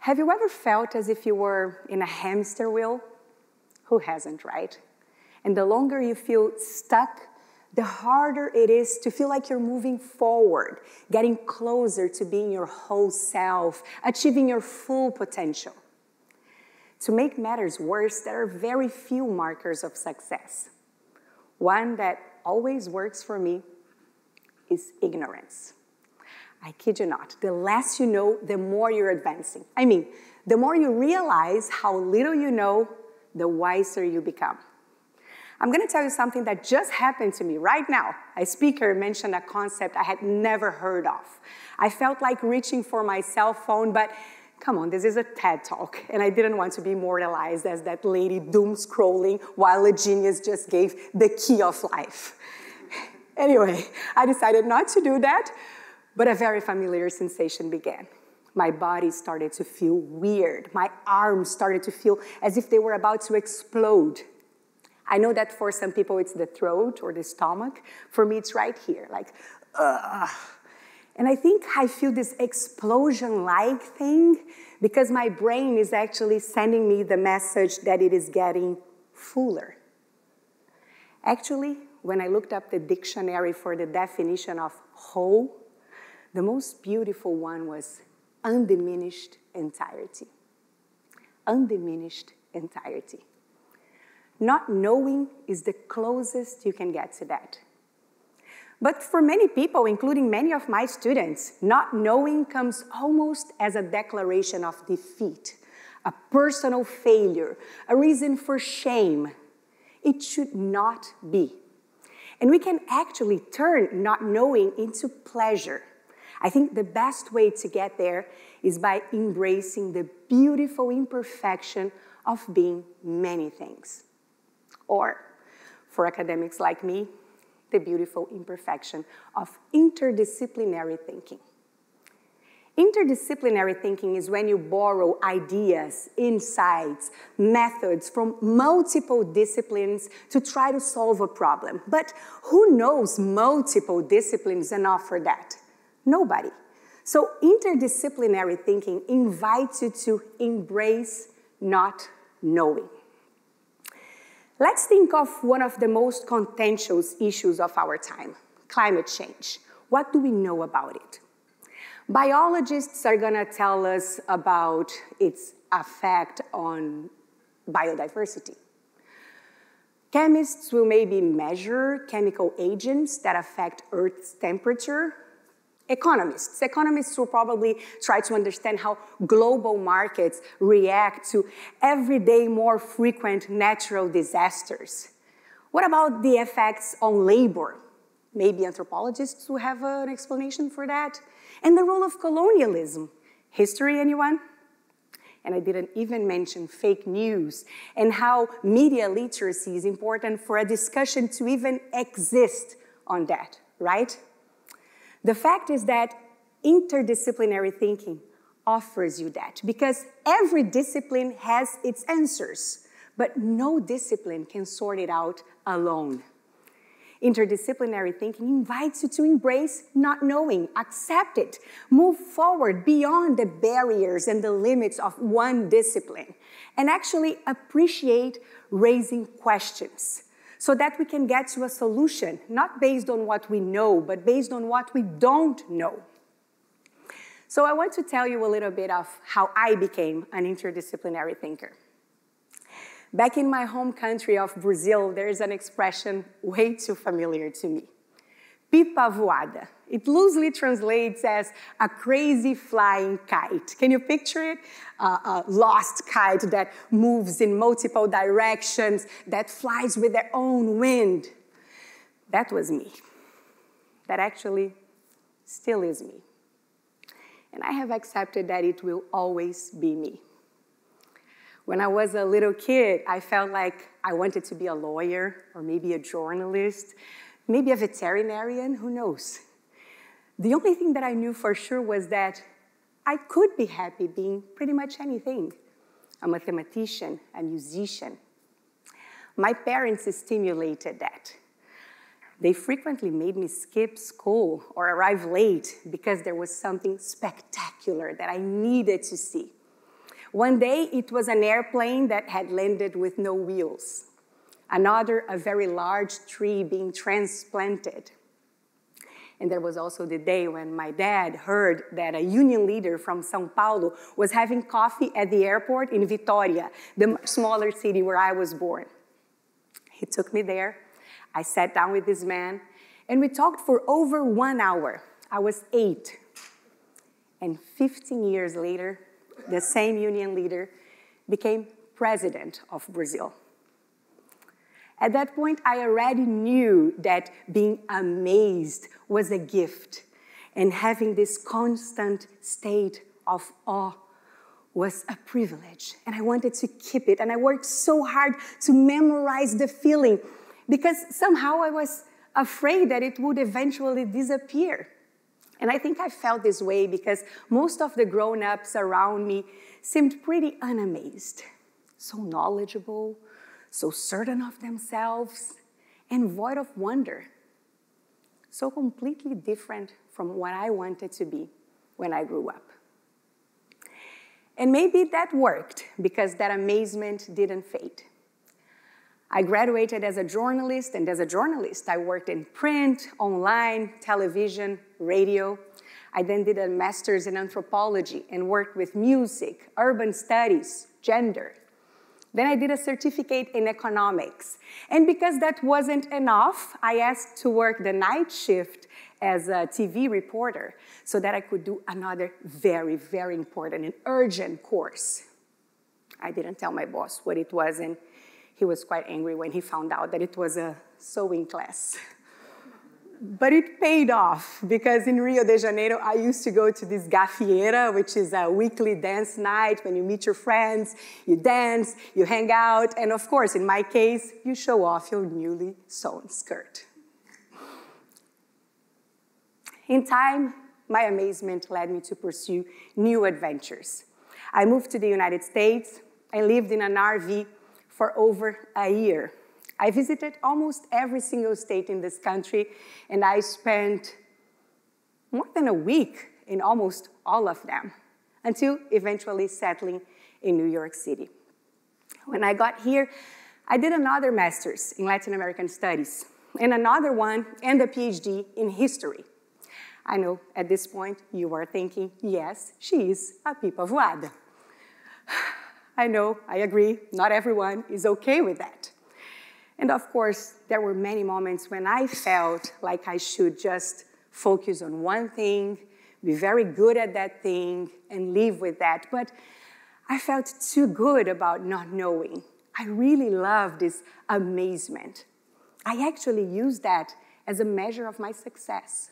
Have you ever felt as if you were in a hamster wheel? Who hasn't, right? And the longer you feel stuck, the harder it is to feel like you're moving forward, getting closer to being your whole self, achieving your full potential. To make matters worse, there are very few markers of success. One that always works for me is ignorance. I kid you not, the less you know, the more you're advancing. I mean, the more you realize how little you know, the wiser you become. I'm gonna tell you something that just happened to me right now. A speaker mentioned a concept I had never heard of. I felt like reaching for my cell phone, but come on, this is a TED Talk, and I didn't want to be immortalized as that lady doom scrolling while a genius just gave the key of life. Anyway, I decided not to do that, but a very familiar sensation began. My body started to feel weird. My arms started to feel as if they were about to explode. I know that for some people it's the throat or the stomach. For me, it's right here, like, ugh. And I think I feel this explosion-like thing because my brain is actually sending me the message that it is getting fuller. Actually, when I looked up the dictionary for the definition of whole, the most beautiful one was undiminished entirety. Undiminished entirety. Not knowing is the closest you can get to that. But for many people, including many of my students, not knowing comes almost as a declaration of defeat, a personal failure, a reason for shame. It should not be. And we can actually turn not knowing into pleasure. I think the best way to get there is by embracing the beautiful imperfection of being many things. Or, for academics like me, the beautiful imperfection of interdisciplinary thinking. Interdisciplinary thinking is when you borrow ideas, insights, methods from multiple disciplines to try to solve a problem. But who knows multiple disciplines enough for that? Nobody. So interdisciplinary thinking invites you to embrace not knowing. Let's think of one of the most contentious issues of our time, climate change. What do we know about it? Biologists are going to tell us about its effect on biodiversity. Chemists will maybe measure chemical agents that affect Earth's temperature. Economists will probably try to understand how global markets react to everyday more frequent natural disasters. What about the effects on labor? Maybe anthropologists will have an explanation for that. And the role of colonialism. History, anyone? And I didn't even mention fake news and how media literacy is important for a discussion to even exist on that, right? The fact is that interdisciplinary thinking offers you that because every discipline has its answers, but no discipline can sort it out alone. Interdisciplinary thinking invites you to embrace not knowing, accept it, move forward beyond the barriers and the limits of one discipline, and actually appreciate raising questions so that we can get to a solution, not based on what we know, but based on what we don't know. So I want to tell you a little bit of how I became an interdisciplinary thinker. Back in my home country of Brazil, there is an expression way too familiar to me. Pipa voada. It loosely translates as a crazy flying kite. Can you picture it? A lost kite that moves in multiple directions, that flies with their own wind. That was me. That actually still is me. And I have accepted that it will always be me. When I was a little kid, I felt like I wanted to be a lawyer or maybe a journalist, maybe a veterinarian, who knows? The only thing that I knew for sure was that I could be happy being pretty much anything. A mathematician, a musician. My parents stimulated that. They frequently made me skip school or arrive late because there was something spectacular that I needed to see. One day, it was an airplane that had landed with no wheels. Another, a very large tree being transplanted. And there was also the day when my dad heard that a union leader from São Paulo was having coffee at the airport in Vitória, the much smaller city where I was born. He took me there. I sat down with this man, and we talked for over 1 hour. I was 8. And 15 years later, the same union leader became president of Brazil. At that point, I already knew that being amazed was a gift, and having this constant state of awe was a privilege, and I wanted to keep it, and I worked so hard to memorize the feeling, because somehow I was afraid that it would eventually disappear. And I think I felt this way because most of the grown-ups around me seemed pretty unamazed, so knowledgeable, so certain of themselves, and void of wonder. So completely different from what I wanted to be when I grew up. And maybe that worked, because that amazement didn't fade. I graduated as a journalist, and as a journalist, I worked in print, online, television, radio. I then did a master's in anthropology and worked with music, urban studies, gender. Then I did a certificate in economics. And because that wasn't enough, I asked to work the night shift as a TV reporter so that I could do another very, very important and urgent course. I didn't tell my boss what it was, and he was quite angry when he found out that it was a sewing class. But it paid off, because in Rio de Janeiro, I used to go to this gafieira, which is a weekly dance night when you meet your friends, you dance, you hang out, and of course, in my case, you show off your newly sewn skirt. In time, my amazement led me to pursue new adventures. I moved to the United States and lived in an RV for over a year. I visited almost every single state in this country, and I spent more than a week in almost all of them, until eventually settling in New York City. When I got here, I did another master's in Latin American studies, and another one, and a PhD in history. I know at this point you are thinking, yes, she is a pipa voada. I know, I agree, not everyone is okay with that. And of course, there were many moments when I felt like I should just focus on one thing, be very good at that thing, and live with that. But I felt too good about not knowing. I really love this amazement. I actually used that as a measure of my success.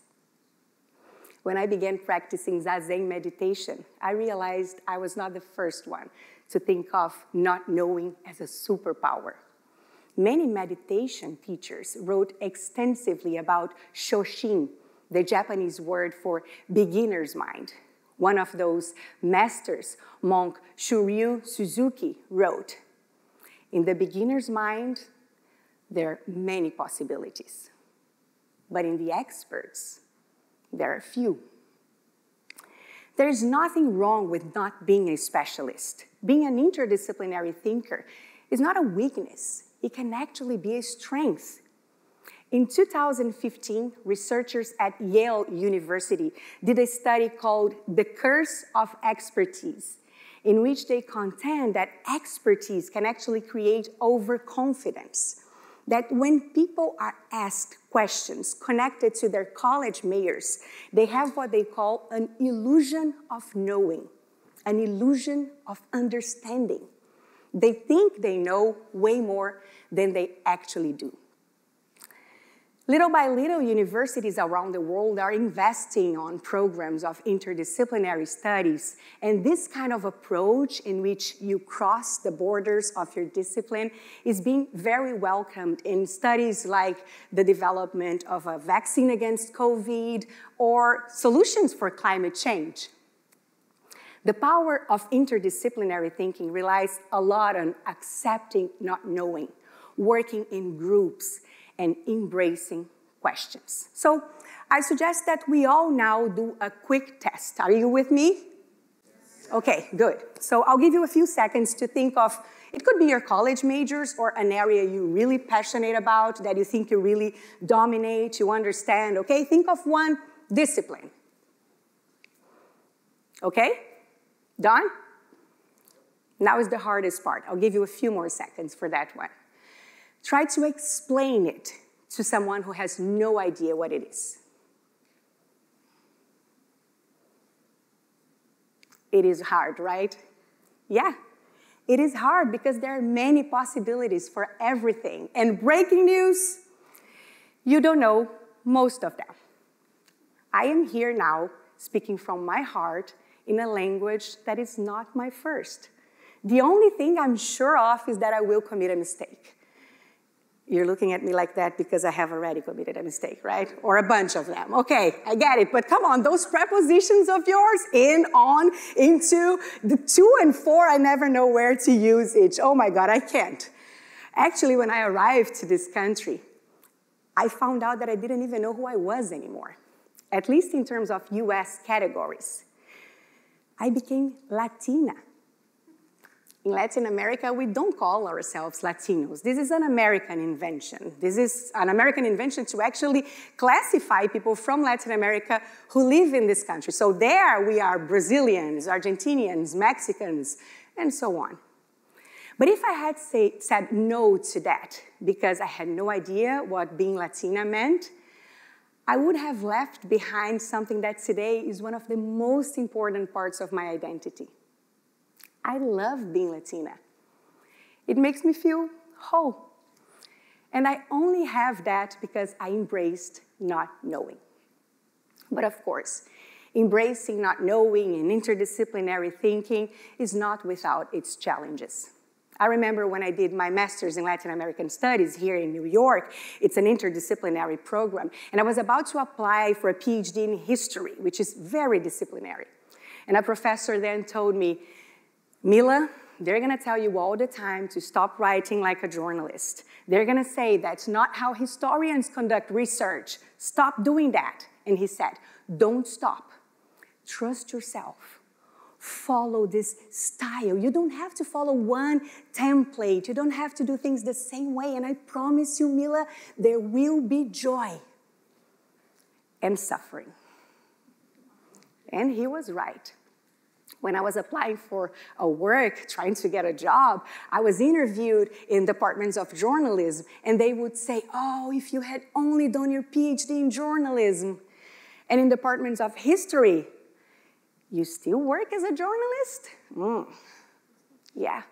When I began practicing Zazen meditation, I realized I was not the first one to think of not knowing as a superpower. Many meditation teachers wrote extensively about Shoshin, the Japanese word for beginner's mind. One of those masters, monk Shuryu Suzuki, wrote, "In the beginner's mind, there are many possibilities, but in the experts, there are few." There is nothing wrong with not being a specialist. Being an interdisciplinary thinker is not a weakness. It can actually be a strength. In 2015, researchers at Yale University did a study called The Curse of Expertise, in which they contend that expertise can actually create overconfidence. That when people are asked questions connected to their college majors, they have what they call an illusion of knowing, an illusion of understanding. They think they know way more than they actually do. Little by little, universities around the world are investing on programs of interdisciplinary studies, and this kind of approach in which you cross the borders of your discipline is being very welcomed in studies like the development of a vaccine against COVID or solutions for climate change. The power of interdisciplinary thinking relies a lot on accepting not knowing, working in groups, and embracing questions. So I suggest that we all now do a quick test. Are you with me? Yes. Okay, good. So I'll give you a few seconds to think of, it could be your college majors or an area you're really passionate about, that you think you really dominate, you understand, okay? Think of one discipline. Okay? Done? Now is the hardest part. I'll give you a few more seconds for that one. Try to explain it to someone who has no idea what it is. It is hard, right? Yeah, it is hard because there are many possibilities for everything. And breaking news, you don't know most of them. I am here now speaking from my heart in a language that is not my first. The only thing I'm sure of is that I will commit a mistake. You're looking at me like that because I have already committed a mistake, right? Or a bunch of them. Okay, I get it. But come on, those prepositions of yours, in, on, into, the 2 and 4, I never know where to use each. Oh my God, I can't. Actually, when I arrived to this country, I found out that I didn't even know who I was anymore, at least in terms of US categories. I became Latina. In Latin America, we don't call ourselves Latinos. This is an American invention. This is an American invention to actually classify people from Latin America who live in this country. So there we are Brazilians, Argentinians, Mexicans, and so on. But if I had said no to that because I had no idea what being Latina meant, I would have left behind something that today is one of the most important parts of my identity. I love being Latina. It makes me feel whole. And I only have that because I embraced not knowing. But of course, embracing not knowing and interdisciplinary thinking is not without its challenges. I remember when I did my master's in Latin American Studies here in New York. It's an interdisciplinary program. And I was about to apply for a PhD in history, which is very disciplinary. And a professor then told me, Mila, they're going to tell you all the time to stop writing like a journalist. They're going to say that's not how historians conduct research. Stop doing that. And he said, don't stop. Trust yourself. Follow this style. You don't have to follow one template. You don't have to do things the same way. And I promise you, Mila, there will be joy and suffering. And he was right. When I was applying for a work, trying to get a job, I was interviewed in departments of journalism, and they would say, oh, if you had only done your PhD in journalism. And in departments of history, you still work as a journalist? Yeah.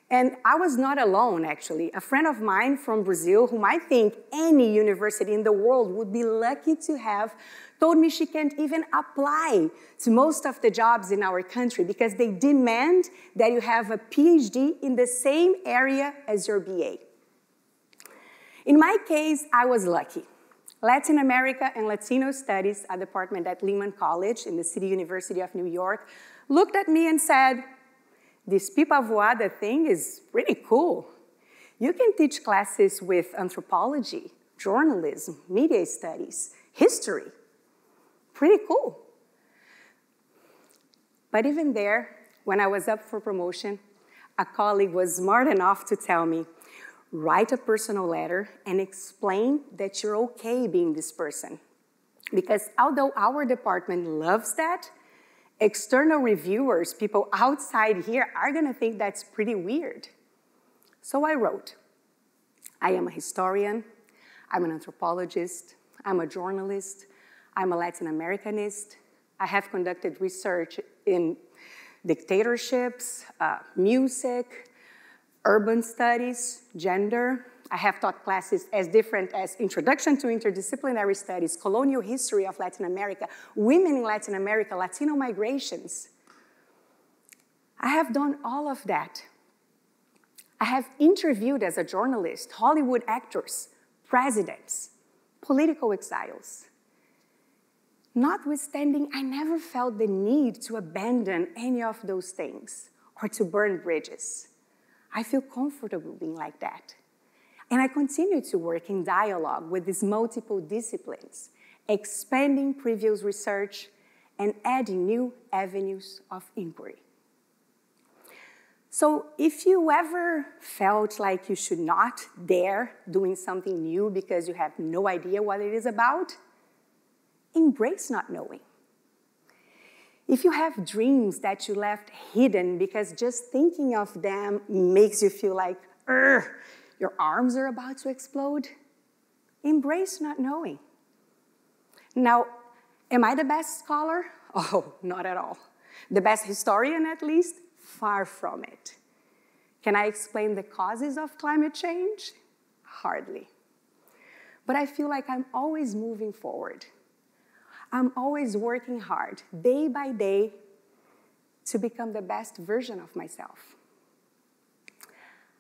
And I was not alone, actually. A friend of mine from Brazil, whom I think any university in the world would be lucky to have, told me she can't even apply to most of the jobs in our country because they demand that you have a PhD in the same area as your BA. In my case, I was lucky. Latin America and Latino Studies, a department at Lehman College in the City University of New York, looked at me and said, this pipa voada thing is pretty cool. You can teach classes with anthropology, journalism, media studies, history. Pretty cool. But even there, when I was up for promotion, a colleague was smart enough to tell me, write a personal letter and explain that you're okay being this person. Because although our department loves that, external reviewers, people outside here, are going to think that's pretty weird. So I wrote, I am a historian, I'm an anthropologist, I'm a journalist, I'm a Latin Americanist, I have conducted research in dictatorships, music, urban studies, gender. I have taught classes as different as Introduction to Interdisciplinary Studies, Colonial History of Latin America, Women in Latin America, Latino Migrations. I have done all of that. I have interviewed as a journalist Hollywood actors, presidents, political exiles. Notwithstanding, I never felt the need to abandon any of those things or to burn bridges. I feel comfortable being like that. And I continue to work in dialogue with these multiple disciplines, expanding previous research and adding new avenues of inquiry. So if you ever felt like you should not dare doing something new because you have no idea what it is about, embrace not knowing. If you have dreams that you left hidden because just thinking of them makes you feel like, your arms are about to explode, embrace not knowing. Now, am I the best scholar? Oh, not at all. The best historian, at least? Far from it. Can I explain the causes of climate change? Hardly. But I feel like I'm always moving forward. I'm always working hard, day by day, to become the best version of myself.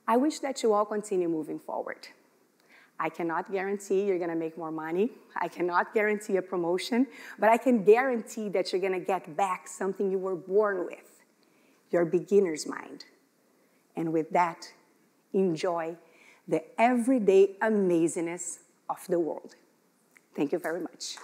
I wish that you all continue moving forward. I cannot guarantee you're going to make more money. I cannot guarantee a promotion, but I can guarantee that you're going to get back something you were born with. Your beginner's mind. And with that, enjoy the everyday amazingness of the world. Thank you very much.